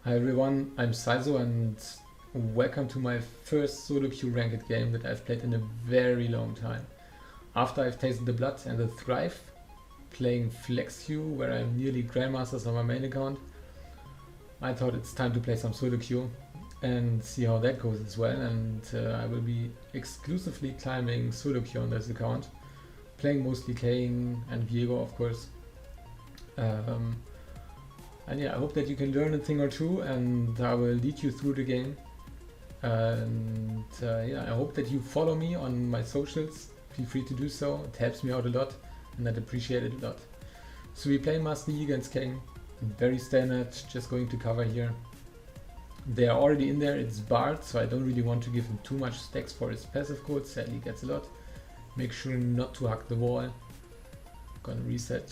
Hi everyone, I'm Saizo and welcome to my first SoloQ Ranked game that I've played in a very long time. After I've tasted the blood and the thrive, playing FlexQ where I'm nearly Grandmasters on my main account, I thought it's time to play some SoloQ and see how that goes as well. And I will be exclusively climbing SoloQ on this account, playing mostly Kane and Viego of course. And yeah, I hope that you can learn a thing or two and I will lead you through the game. And yeah, I hope that you follow me on my socials. Feel free to do so. It helps me out a lot and I'd appreciate it a lot. So we play Master Yi against Kane. Very standard, just going to cover here. They are already in there, it's Bard, so I don't really want to give him too much stacks for his passive code, sadly gets a lot. Make sure not to hug the wall. Gonna reset.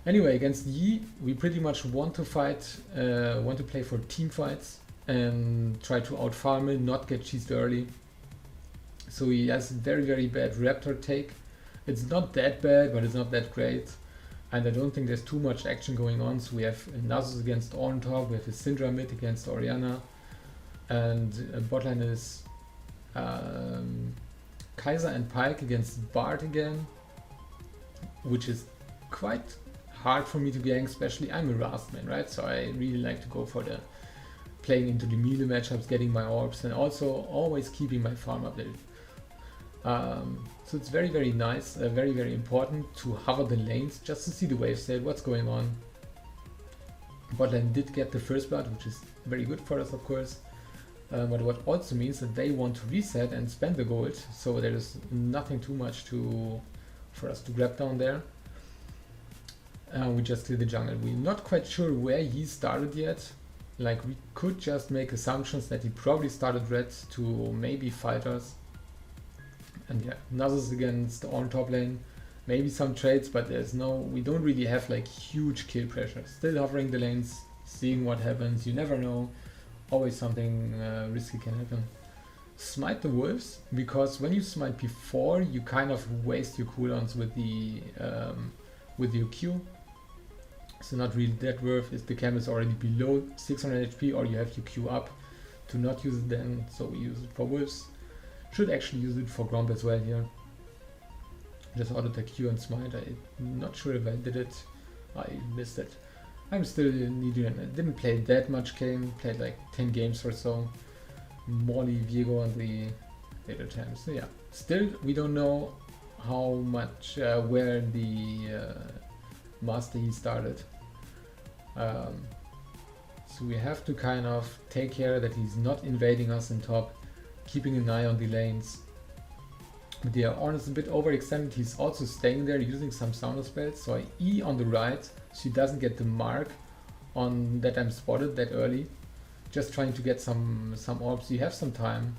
Anyway, against Yi, we pretty much want to fight, want to play for team fights and try to outfarm him, not get cheesed early. So he has very bad Raptor take. It's not that bad, but it's not that great. And I don't think there's too much action going on. So we have Nasus against Ornn top, we have a Syndra mid against Orianna. And botline is Kaiser and Pyke against Bard again, which is quite hard for me to gank, especially I'm a Rast man, right? So I really like to go for the playing into the melee matchups, getting my orbs, and also always keeping my farm updated. So it's very nice, very important to hover the lanes just to see the wave state, what's going on. Botlane did get the first blood, which is very good for us, of course. But what also means that they want to reset and spend the gold, so there is nothing too much for us to grab down there. We just clear the jungle. We're not quite sure where he started yet. Like, we could just make assumptions that he probably started red to maybe fight us. And yeah, Nasus against the Ornn top lane. Maybe some trades, but we don't really have like huge kill pressure. Still hovering the lanes, seeing what happens. You never know. Always something risky can happen. Smite the wolves, because when you smite before, you kind of waste your cooldowns with your Q. So not really that worth if the camp is already below 600 HP or you have your Q up to not use it then. So we use it for wolves. Should actually use it for Gromp as well here. Just auto attack Q and smite. I'm not sure if I did it. I missed it. I'm still needing it. I didn't play that much game. Played like 10 games or so. Morley, Viego and the later times. So yeah. Still we don't know how much where the Master Yi started. So we have to kind of take care that he's not invading us in top, keeping an eye on the lanes. But yeah, Ornn is a bit overextended. He's also staying there using some sounder spells. So I E on the right, so he doesn't get the mark on that I'm spotted that early. Just trying to get some orbs. You have some time.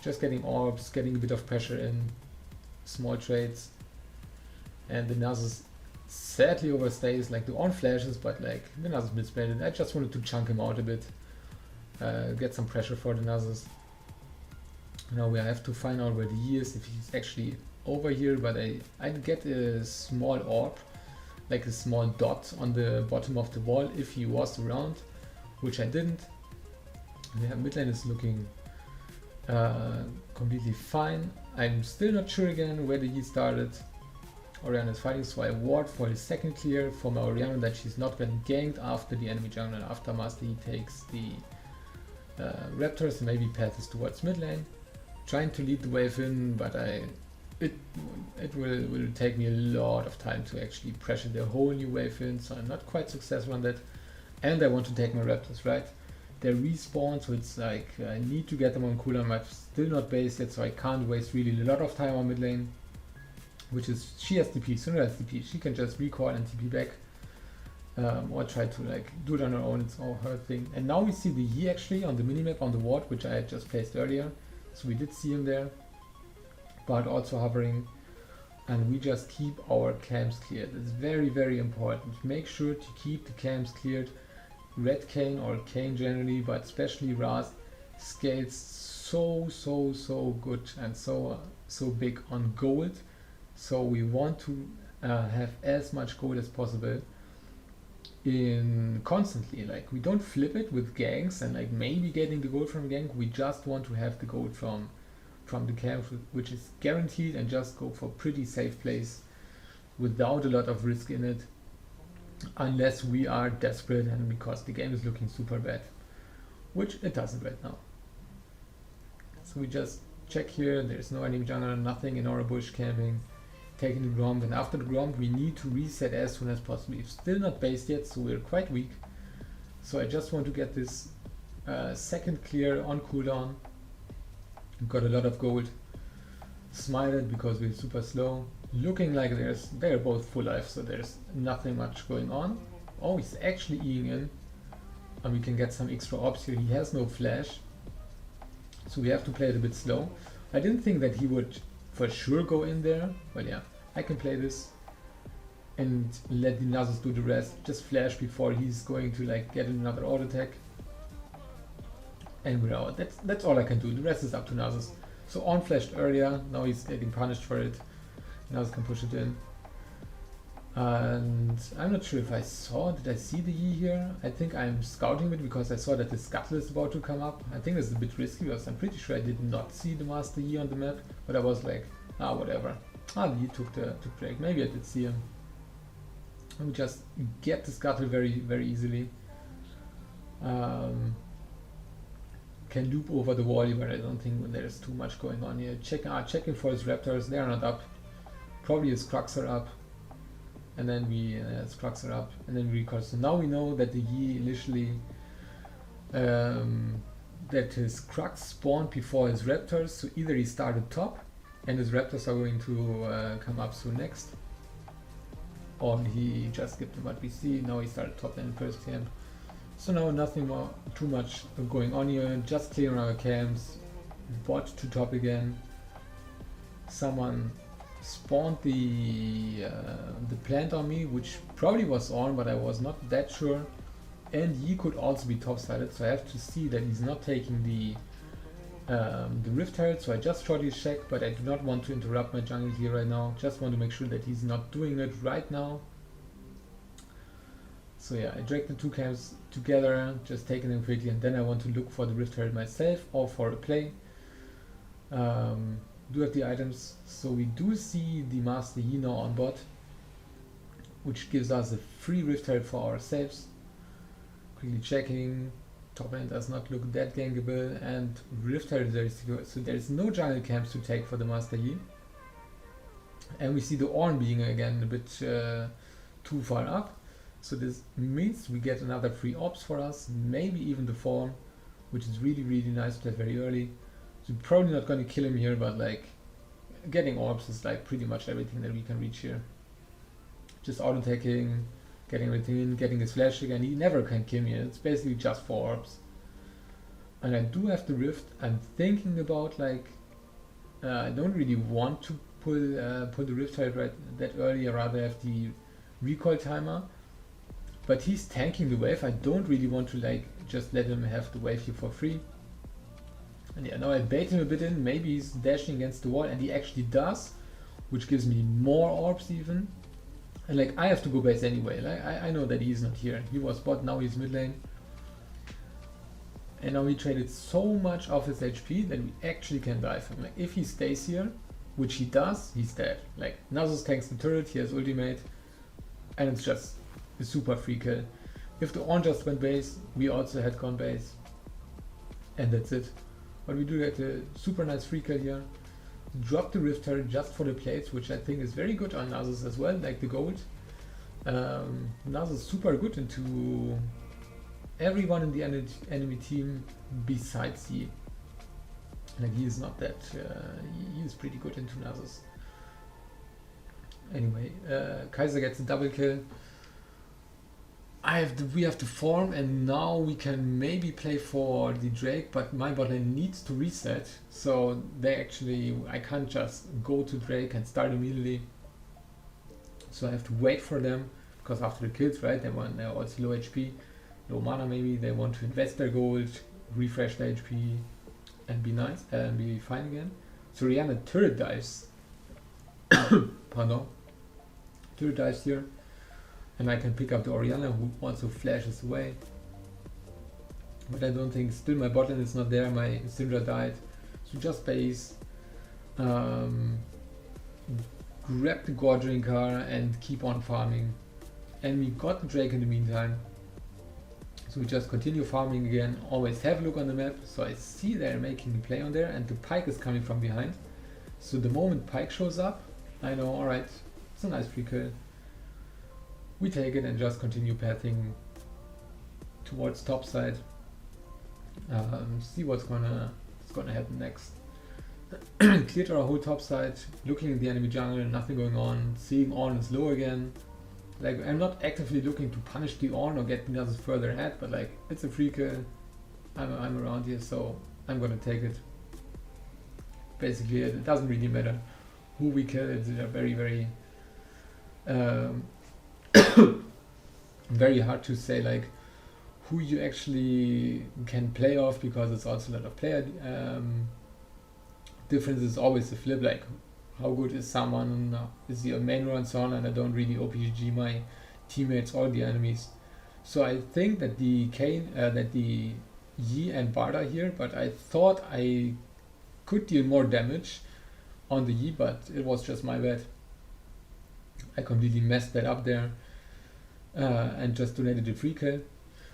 Just getting orbs, getting a bit of pressure in, small trades. And the Nasus sadly overstays, like the Ornn flashes, but like the Nasus mid-spelled. I just wanted to chunk him out a bit, get some pressure for the Nasus. Now we have to find out where the Yi is, if he's actually over here, but I get a small orb, like a small dot on the bottom of the wall if he was around, which I didn't. Yeah, mid lane is looking completely fine. I'm still not sure again where the Yi started. Orianna is fighting, so I ward for his second clear for my Orianna that she's not getting ganked after the enemy jungle, after Master Yi takes the Raptors and maybe passes towards mid lane. Trying to lead the wave in, but it will take me a lot of time to actually pressure the whole new wave in, so I'm not quite successful on that. And I want to take my Raptors, right? They respawn, so it's like I need to get them on cooldown. I'm still not based yet, so I can't waste really a lot of time on mid lane. Which is, she has TP, Syndra has TP, she can just recoil and TP back. Or try to like do it on her own, it's all her thing. And now we see the Yi actually on the minimap on the ward, which I had just placed earlier. So we did see him there, but also hovering. And we just keep our camps cleared. It's very important. Make sure to keep the camps cleared. Red Kane or Kane generally, but especially Rast, scales so good and so big on gold. So we want to have as much gold as possible. in constantly. Like, we don't flip it with ganks and like maybe getting the gold from gank. We just want to have the gold from the camp, which is guaranteed, and just go for pretty safe plays without a lot of risk in it, unless we are desperate and because the game is looking super bad, which it doesn't right now. So we just check here, there's no enemy jungle, nothing in our bush camping, taking the Gromp, and after the Gromp we need to reset as soon as possible. We've still not based yet, so we're quite weak. So I just want to get this second clear on cooldown. We've got a lot of gold. Smite it because we're super slow. Looking like they're both full life, so there's nothing much going on. Oh, he's actually Eing in. And we can get some extra ops here. He has no flash, so we have to play it a bit slow. I didn't think that he would for sure go in there, but yeah, I can play this and let the Nasus do the rest. Just flash before he's going to like get another auto attack, and we're out. That's all I can do. The rest is up to Nasus. So on flashed earlier, now he's getting punished for it. Nasus can push it in. And I'm not sure if I did I see the Yi here? I think I'm scouting it because I saw that the scuttle is about to come up. I think this is a bit risky because I'm pretty sure I did not see the Master Yi on the map, but I was like, whatever. The Yi took break. Maybe I did see him. Let me just get the scuttle very, very easily. Can loop over the wall, but I don't think there's too much going on here. Checking for his raptors, they are not up. Probably his Crux are up. And then his Crux are up, and then we recall. So now we know that the Yi initially, that his Crux spawned before his raptors, so either he started top, and his raptors are going to come up soon next, or he just skipped them what we see. Now he started top in first camp. So now nothing more too much going on here, just clearing our camps, bot to top again. Someone spawned the plant on me, which probably was on, but I was not that sure. And he could also be top-sided, so I have to see that he's not taking the Rift Herald. So I just shot his check, but I do not want to interrupt my jungle here right now. Just want to make sure that he's not doing it right now. So yeah, I dragged the two camps together, just taking them quickly, and then I want to look for the Rift Herald myself or for a play. Do have the items, so we do see the Master Yi now on bot, which gives us a free Rift Herald for our saves. Quickly checking, top lane does not look that gankable, and Rift Herald is very secure, so there is no jungle camps to take for the Master Yi. And we see the Ornn being again a bit too far up, so this means we get another free ops for us, maybe even the form, which is really, really nice to have very early. So probably not going to kill him here, but like getting orbs is like pretty much everything that we can reach here. Just auto attacking, getting everything in, getting his flash again. He never can kill me. It's basically just 4 orbs. And I do have the Rift. I'm thinking about like I don't really want to pull the Rift Herald right that early. I rather have the recoil timer. But he's tanking the wave. I don't really want to like just let him have the wave here for free. And yeah, now I bait him a bit in, maybe he's dashing against the wall, and he actually does, which gives me more orbs even. And like, I have to go base anyway, like, I know that he's not here. He was bot, now he's mid lane. And now he traded so much of his HP that we actually can dive him. Like, if he stays here, which he does, he's dead. Like, Nasus tanks the turret, he has ultimate, and it's just a super free kill. If the Ornn just went base, we also had gone base. And that's it. But we do get a super nice free kill here. Drop the Rift Herald just for the plates, which I think is very good on Nasus as well, like the gold. Nasus is super good into everyone in the enemy team besides Yi. Like, he is not that, he is pretty good into Nasus. Anyway, Kaiser gets a double kill. We have to form, and now we can maybe play for the Drake, but my bot lane needs to reset, so I can't just go to Drake and start immediately. So I have to wait for them, because after the kills, right, they're also low HP, low mana maybe, they want to invest their gold, refresh their HP, and be nice, and be fine again. So Rihanna turret dives, pardon, turret dives here. and I can pick up the Orianna, who also flashes away. But I don't think, still my bot lane is not there, my Syndra died. So just base, grab the God Drinker and keep on farming. And we got the Drake in the meantime. So we just continue farming again, always have a look on the map. So I see they're making a play on there and the Pike is coming from behind. So the moment Pike shows up, I know, alright, it's a nice free kill. We take it and just continue pathing towards top side. See what's gonna happen next. Cleared our whole top side, looking at the enemy jungle, nothing going on, seeing Ornn is low again. Like, I'm not actively looking to punish the Ornn or get Nasus further ahead, but like, it's a free kill. I'm around here, so I'm gonna take it. Basically, it doesn't really matter who we kill. It's very, very, very hard to say like who you actually can play off, because it's also a lot of player difference. Is always the flip, like how good is someone, is he a main row and so on, and I don't really OPG my teammates or the enemies. So I think that the Yi and Bard are here, but I thought I could deal more damage on the Yi, but it was just my bad. I completely messed that up there and just donated a free kill.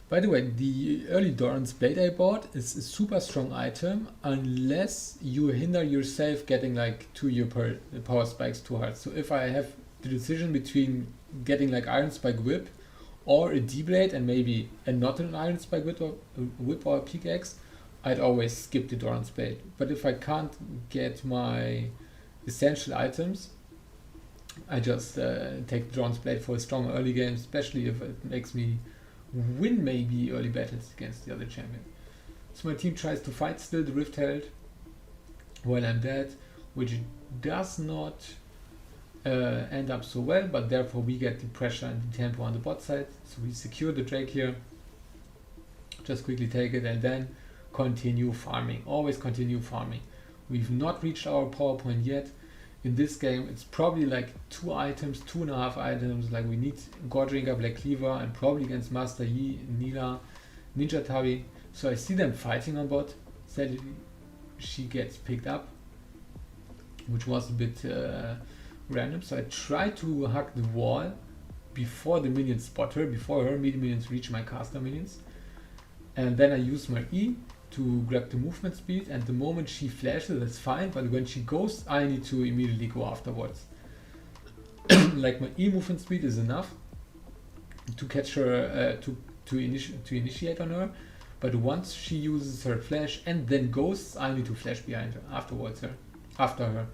By the way, the early Doran's Blade I bought is a super strong item unless you hinder yourself getting like 2 year per power spikes too hard. So if I have the decision between getting like Iron Spike Whip or a D-Blade and maybe not an Iron Spike Whip or a pickaxe, I'd always skip the Doran's Blade. But if I can't get my essential items, I just take the Doran's Blade for a strong early game, especially if it makes me win maybe early battles against the other champion. So my team tries to fight still the Rift Herald while I'm dead, which does not end up so well, but therefore we get the pressure and the tempo on the bot side. So we secure the Drake here, just quickly take it and then continue farming, always continue farming. We've not reached our power point yet. In this game, it's probably like 2 items, 2.5 items. Like we need God Drinker, Black Cleaver, and probably against Master Yi, Nila, Ninja Tabi. So I see them fighting on bot. Sadly, she gets picked up, which was a bit random. So I try to hug the wall before the minions spot her, before her minions reach my caster minions. And then I use my E to grab the movement speed, and the moment she flashes, that's fine, but when she goes, I need to immediately go afterwards. Like my E movement speed is enough to catch her, to initiate on her, but once she uses her flash and then goes, I need to flash behind her, after her.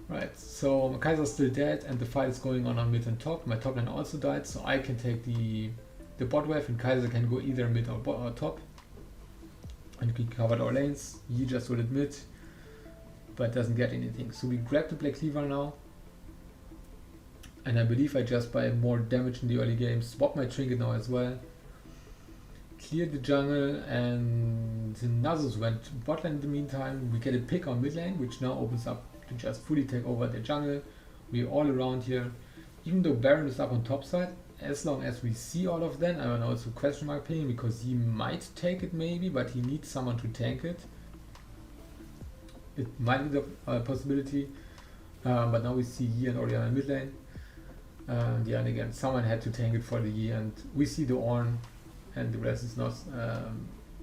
Right, so my Kaiser's still dead and the fight is going on mid and top. My top lane also died, so I can take the bot wave and Kaiser can go either mid or top. And we covered our lanes. He just would admit, but doesn't get anything. So we grab the Black Cleaver now. And I believe I just buy more damage in the early game. Swap my trinket now as well. Clear the jungle, and the Nasus went bot lane in the meantime. We get a pick on mid lane, which now opens up to just fully take over the jungle. We're all around here. Even though Baron is up on top side, as long as we see all of them, I don't know, it's a question mark ping, because he might take it maybe, but he needs someone to tank it. It might be the possibility, but now we see Yi and Orianna in mid lane. Yeah, and again, someone had to tank it for the Yi, and we see the Ornn, and the rest is not,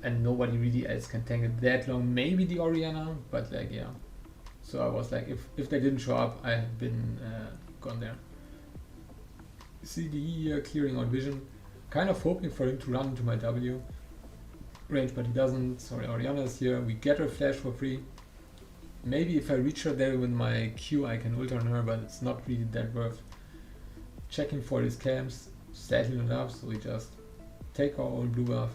and nobody really else can tank it that long. Maybe the Orianna, but like, yeah. So I was like, if they didn't show up, I had been gone there. See the E here clearing on vision, kind of hoping for him to run into my W range, but he doesn't. Sorry, Orianna is here. We get her flash for free. Maybe if I reach her there with my Q, I can ult on her, but it's not really that worth. Checking for these camps, sadly not up, so we just take our own blue buff.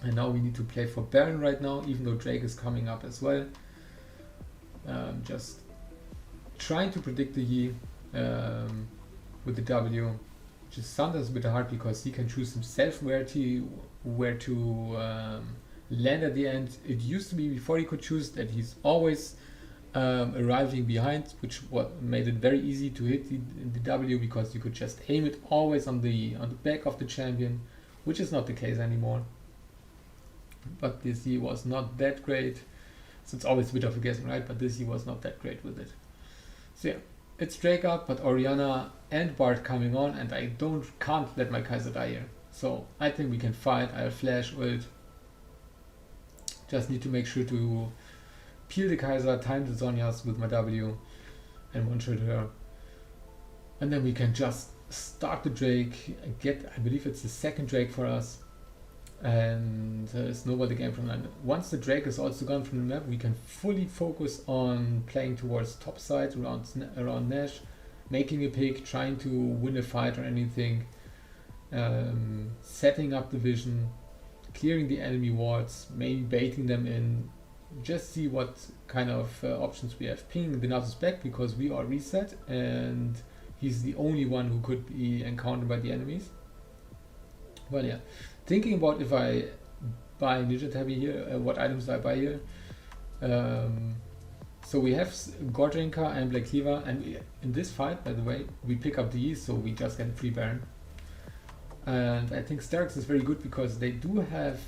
And now we need to play for Baron right now, even though Drake is coming up as well. Just trying to predict the Yi with the W, which is sometimes a bit hard because he can choose himself where to land at the end. It used to be before he could choose that he's always arriving behind, which made it very easy to hit the W, because you could just aim it always on the back of the champion, which is not the case anymore. But this year was not that great, so it's always a bit of a guessing, right? But this year was not that great with it. So yeah, it's Drake up, but Orianna and Bard coming on, and I can't let my Kaiser die here. So I think we can fight. I'll flash ult. Just need to make sure to peel the Kaiser, time the Zhonya's with my W, and one-shot her. And then we can just start the Drake, I believe it's the second Drake for us, and snowball the game from there. Once the Drake is also gone from the map, we can fully focus on playing towards top side around Nash, making a pick, trying to win a fight or anything, setting up the vision, clearing the enemy wards, maybe baiting them in, just see what kind of options we have. Pinging the Nasus back because we are reset and he's the only one who could be encountered by the enemies. But yeah, thinking about if I buy Ninja Tabby here, what items do I buy here? So we have Gordrinka and Black Cleaver, and in this fight, by the way, we pick up these, so we just get a free Baron. And I think Starks is very good because they do have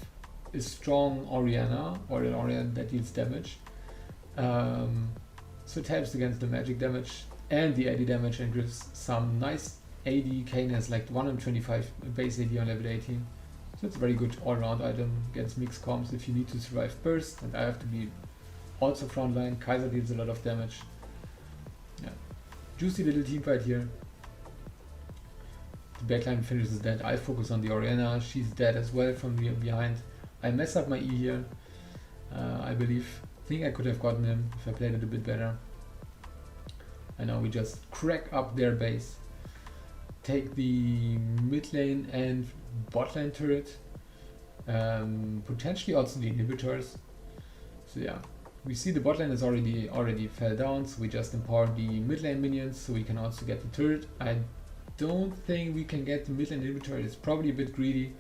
a strong Orianna, or an Orianna that deals damage. So it helps against the magic damage and the AD damage, and gives some nice AD. Kayn has like 125 base AD on level 18. So it's a very good all-round item against mixed comps if you need to survive burst, and I have to be also frontline. Kaiser deals a lot of damage. Yeah, juicy little team fight here. The backline finishes dead. I focus on the Orianna. She's dead as well from behind. I mess up my E here. I think I could have gotten him if I played it a bit better. And now we just crack up their base. Take the mid lane and bot lane turret. Potentially also the inhibitors. So yeah, we see the bot lane is already fell down, so we just empower the mid lane minions so we can also get the turret. I don't think we can get the mid lane inhibitor. It's probably a bit greedy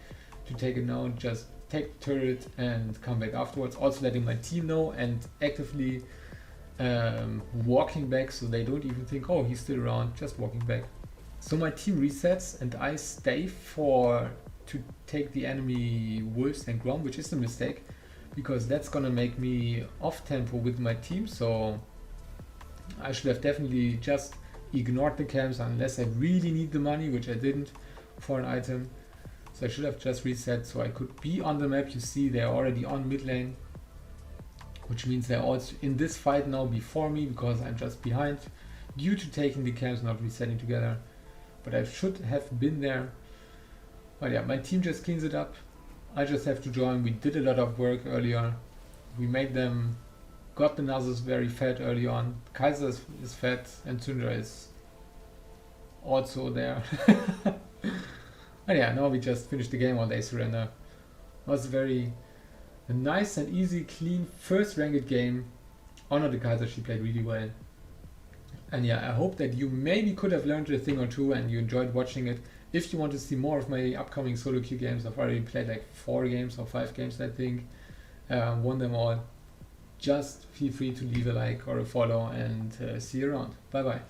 to take it now. Just take the turret and come back afterwards. Also letting my team know and actively walking back so they don't even think, oh, he's still around, just walking back. So my team resets and I stay to take the enemy wolves and Grom, which is a mistake because that's gonna make me off tempo with my team. So I should have definitely just ignored the camps unless I really need the money, which I didn't for an item. So I should have just reset so I could be on the map. You see they're already on mid lane, which means they're also in this fight now before me because I'm just behind due to taking the camps, not resetting together. But I should have been there. But yeah, my team just cleans it up. I just have to join. We did a lot of work earlier. We made them, got the Nasus very fat early on. Kaiser is fat and Syndra is also there. But yeah, now we just finished the game while they surrender. It was a nice and easy, clean first ranked game. Honor the Kaiser, she played really well. And yeah, I hope that you maybe could have learned a thing or two and you enjoyed watching it. If you want to see more of my upcoming solo queue games, I've already played like 4 games or 5 games, I think. Won them all. Just feel free to leave a like or a follow and see you around. Bye bye.